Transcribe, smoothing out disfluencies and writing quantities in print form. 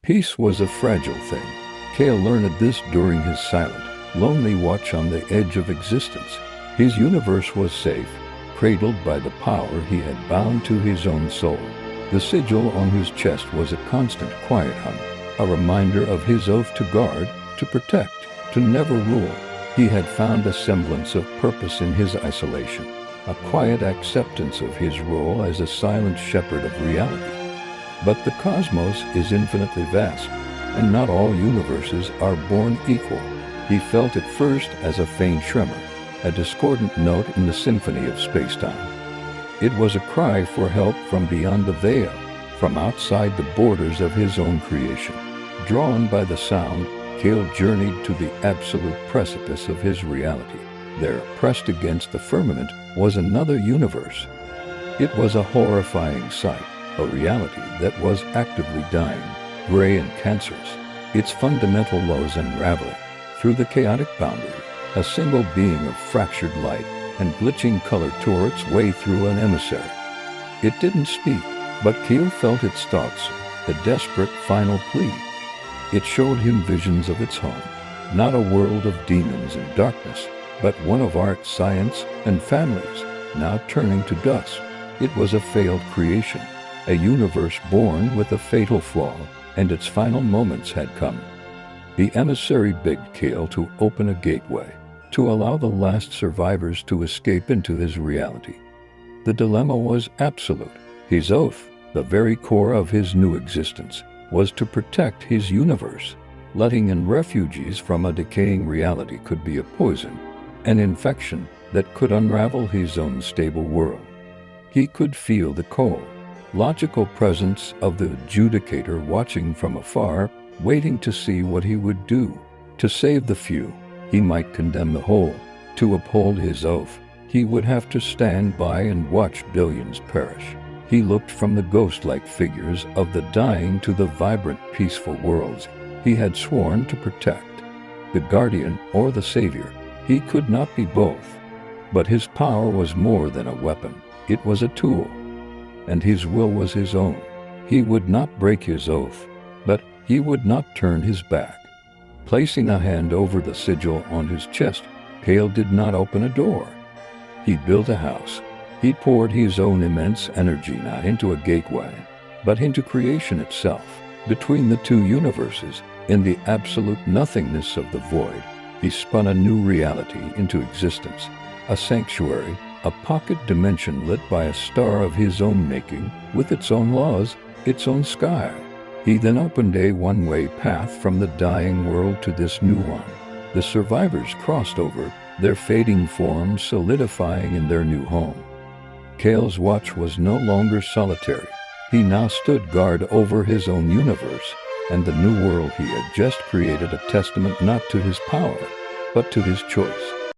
Peace was a fragile thing. Cale learned this during his silent, lonely watch on the edge of existence. His universe was safe, cradled by the power he had bound to his own soul. The sigil on his chest was a constant quiet hum, a reminder of his oath to guard, to protect, to never rule. He had found a semblance of purpose in his isolation, a quiet acceptance of his role as a silent shepherd of reality. But the cosmos is infinitely vast, and not all universes are born equal. He felt it first as a faint tremor, a discordant note in the symphony of space-time. It was a cry for help from beyond the veil, from outside the borders of his own creation. Drawn by the sound, Cale journeyed to the absolute precipice of his reality. There, pressed against the firmament, was another universe. It was a horrifying sight, a reality that was actively dying, gray and cancerous, its fundamental laws unraveling. Through the chaotic boundary, a single being of fractured light and glitching color tore its way through an emissary. It didn't speak, but Cale felt its thoughts, the desperate final plea. It showed him visions of its home, not a world of demons and darkness, but one of art, science, and families, now turning to dust. It was a failed creation, a universe born with a fatal flaw, and its final moments had come. The emissary begged Cale to open a gateway, to allow the last survivors to escape into his reality. The dilemma was absolute. His oath, the very core of his new existence, was to protect his universe. Letting in refugees from a decaying reality could be a poison, an infection that could unravel his own stable world. He could feel the cold, logical presence of the adjudicator watching from afar, waiting to see what he would do. To save the few, he might condemn the whole. To uphold his oath, he would have to stand by and watch billions perish. He looked from the ghost-like figures of the dying to the vibrant, peaceful worlds he had sworn to protect. The guardian or the savior, he could not be both. But his power was more than a weapon. It was a tool, and his will was his own. He would not break his oath, but he would not turn his back. Placing a hand over the sigil on his chest, Cale did not open a door. He built a house. He poured his own immense energy not into a gateway, but into creation itself. Between the two universes, in the absolute nothingness of the void, he spun a new reality into existence, a sanctuary, a pocket dimension lit by a star of his own making, with its own laws, its own sky. He then opened a one-way path from the dying world to this new one. The survivors crossed over, their fading forms solidifying in their new home. Cale's watch was no longer solitary. He now stood guard over his own universe, and the new world he had just created a testament not to his power, but to his choice.